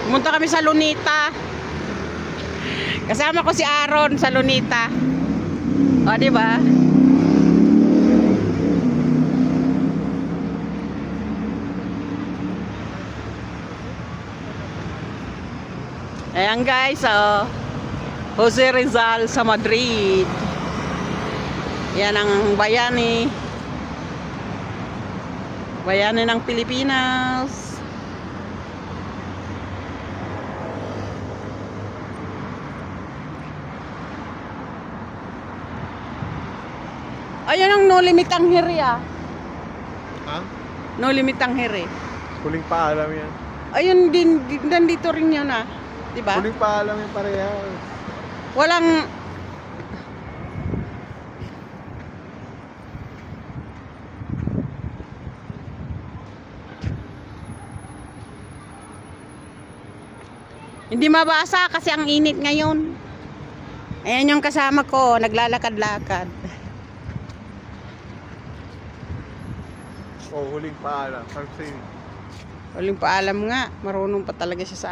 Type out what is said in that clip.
Pumunta kami sa Lunita. Kasama ko si Aaron sa Lunita. O, di ba? Ayan guys, Jose Rizal sa Madrid. Yan ang bayani. Bayani ng Pilipinas. Ayan ang no limit ang hiri ah. Ha? No limit ang hiri. Huling paalam yan. Ayun din, nandito rin yun ah. Diba? Huling paalam yan parehas. Walang hindi mabasa kasi ang init ngayon. Ayan yung kasama ko, naglalakad-lakad. Oh, huling paalam. Huling paalam nga, marunong pa talaga siya sa